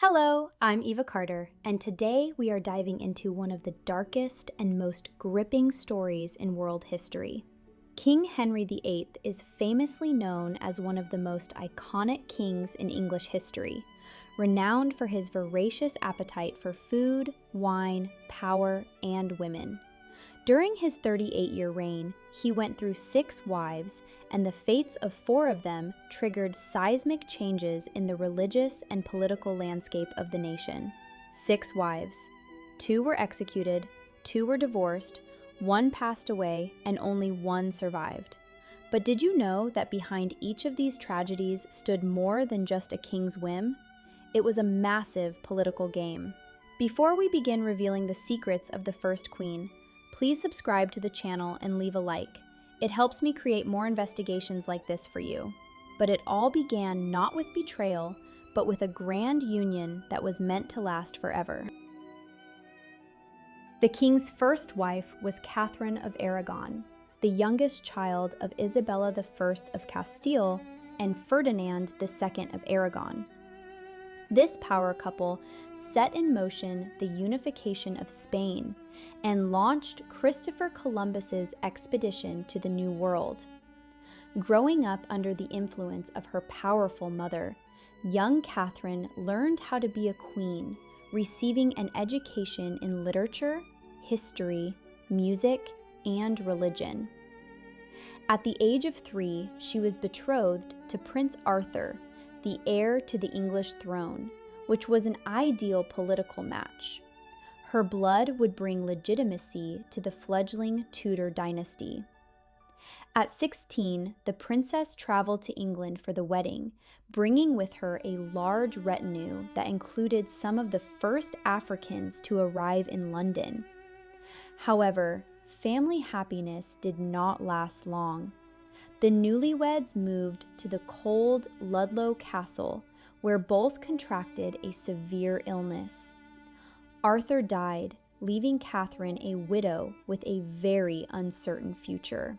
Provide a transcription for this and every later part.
Hello, I'm Eva Carter, and today we are diving into one of the darkest and most gripping stories in world history. King Henry VIII is famously known as one of the most iconic kings in English history, renowned for his voracious appetite for food, wine, power, and women. During his 38-year reign, he went through 6 wives, and the fates of 4 of them triggered seismic changes in the religious and political landscape of the nation. 6 wives. 2 were executed, 2 were divorced, 1 passed away, and only 1 survived. But did you know that behind each of these tragedies stood more than just a king's whim? It was a massive political game. Before we begin revealing the secrets of the first queen, please subscribe to the channel and leave a like. It helps me create more investigations like this for you. But it all began not with betrayal, but with a grand union that was meant to last forever. The king's first wife was Catherine of Aragon, the youngest child of Isabella I of Castile and Ferdinand II of Aragon. This power couple set in motion the unification of Spain and launched Christopher Columbus's expedition to the New World. Growing up under the influence of her powerful mother, young Catherine learned how to be a queen, receiving an education in literature, history, music, and religion. At the age of 3, she was betrothed to Prince Arthur, the heir to the English throne, which was an ideal political match. Her blood would bring legitimacy to the fledgling Tudor dynasty. At 16, the princess traveled to England for the wedding, bringing with her a large retinue that included some of the first Africans to arrive in London. However, family happiness did not last long. The newlyweds moved to the cold Ludlow Castle, where both contracted a severe illness. Arthur died, leaving Catherine a widow with a very uncertain future.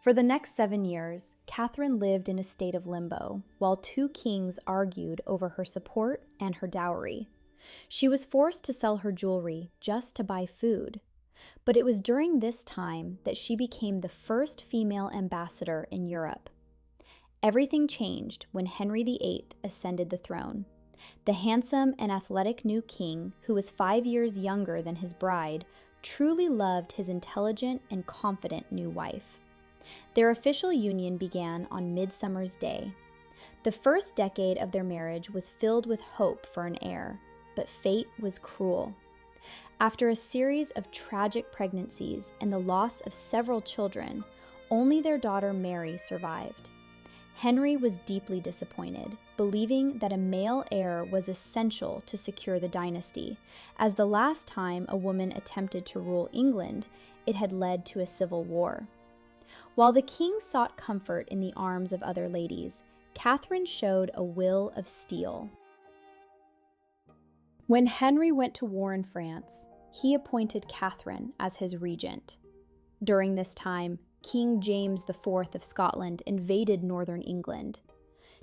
For the next 7 years, Catherine lived in a state of limbo, while 2 kings argued over her support and her dowry. She was forced to sell her jewelry just to buy food. But it was during this time that she became the first female ambassador in Europe. Everything changed when Henry VIII ascended the throne. The handsome and athletic new king, who was 5 years younger than his bride, truly loved his intelligent and confident new wife. Their official union began on Midsummer's Day. The first decade of their marriage was filled with hope for an heir, but fate was cruel. After a series of tragic pregnancies and the loss of several children, only their daughter Mary survived. Henry was deeply disappointed, believing that a male heir was essential to secure the dynasty, as the last time a woman attempted to rule England, it had led to a civil war. While the king sought comfort in the arms of other ladies, Catherine showed a will of steel. When Henry went to war in France, he appointed Catherine as his regent. During this time, King James IV of Scotland invaded northern England.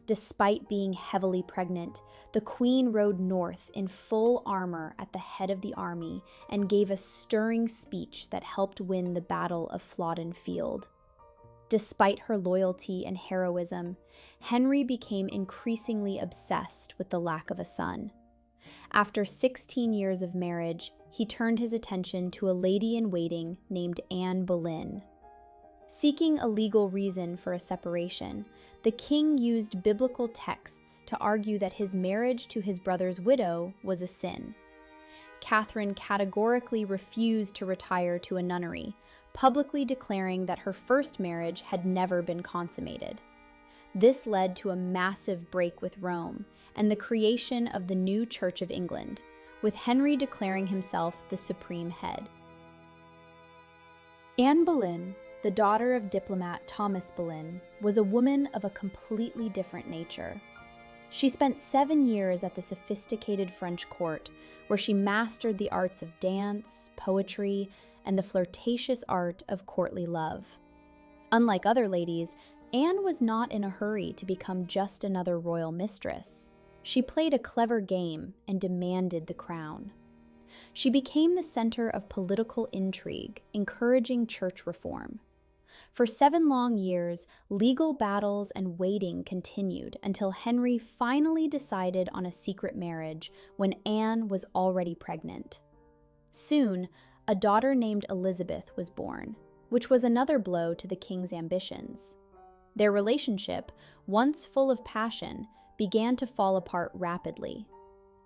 Despite being heavily pregnant, the Queen rode north in full armor at the head of the army and gave a stirring speech that helped win the Battle of Flodden Field. Despite her loyalty and heroism, Henry became increasingly obsessed with the lack of a son. After 16 years of marriage, he turned his attention to a lady-in-waiting named Anne Boleyn. Seeking a legal reason for a separation, the king used biblical texts to argue that his marriage to his brother's widow was a sin. Catherine categorically refused to retire to a nunnery, publicly declaring that her first marriage had never been consummated. This led to a massive break with Rome and the creation of the new Church of England, with Henry declaring himself the supreme head. Anne Boleyn, the daughter of diplomat Thomas Boleyn, was a woman of a completely different nature. She spent 7 years at the sophisticated French court, where she mastered the arts of dance, poetry, and the flirtatious art of courtly love. Unlike other ladies, Anne was not in a hurry to become just another royal mistress. She played a clever game and demanded the crown. She became the center of political intrigue, encouraging church reform. For 7 long years, legal battles and waiting continued until Henry finally decided on a secret marriage when Anne was already pregnant. Soon, a daughter named Elizabeth was born, which was another blow to the king's ambitions. Their relationship, once full of passion, began to fall apart rapidly.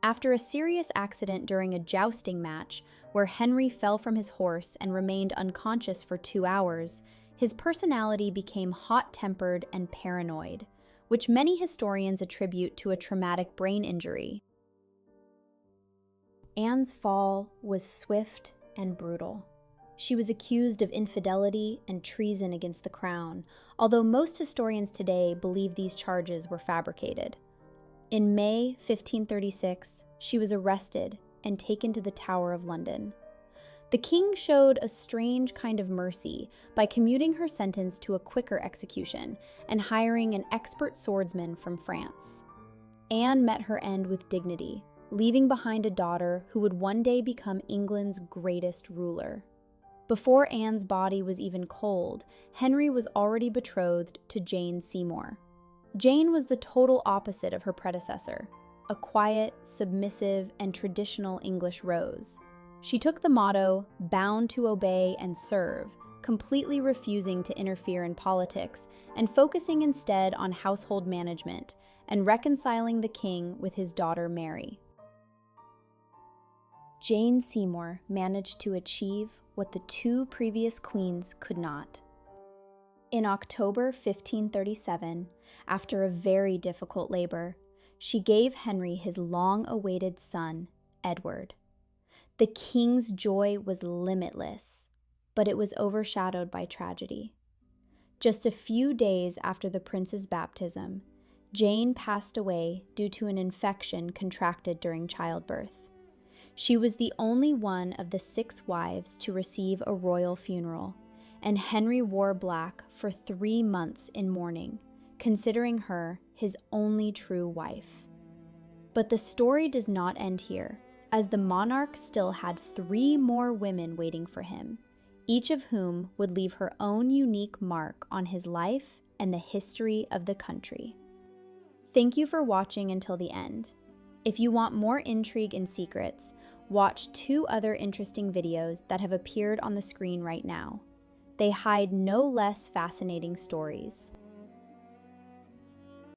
After a serious accident during a jousting match where Henry fell from his horse and remained unconscious for 2 hours, his personality became hot-tempered and paranoid, which many historians attribute to a traumatic brain injury. Anne's fall was swift and brutal. She was accused of infidelity and treason against the crown, although most historians today believe these charges were fabricated. In May 1536, she was arrested and taken to the Tower of London. The king showed a strange kind of mercy by commuting her sentence to a quicker execution and hiring an expert swordsman from France. Anne met her end with dignity, leaving behind a daughter who would one day become England's greatest ruler. Before Anne's body was even cold, Henry was already betrothed to Jane Seymour. Jane was the total opposite of her predecessor, a quiet, submissive, and traditional English rose. She took the motto, "bound to obey and serve," completely refusing to interfere in politics and focusing instead on household management and reconciling the king with his daughter Mary. Jane Seymour managed to achieve what the 2 previous queens could not. In October 1537, after a very difficult labor, she gave Henry his long-awaited son, Edward. The king's joy was limitless, but it was overshadowed by tragedy. Just a few days after the prince's baptism, Jane passed away due to an infection contracted during childbirth. She was the only one of the 6 wives to receive a royal funeral, and Henry wore black for 3 months in mourning, considering her his only true wife. But the story does not end here, as the monarch still had 3 more women waiting for him, each of whom would leave her own unique mark on his life and the history of the country. Thank you for watching until the end. If you want more intrigue and secrets, watch 2 other interesting videos that have appeared on the screen right now. They hide no less fascinating stories.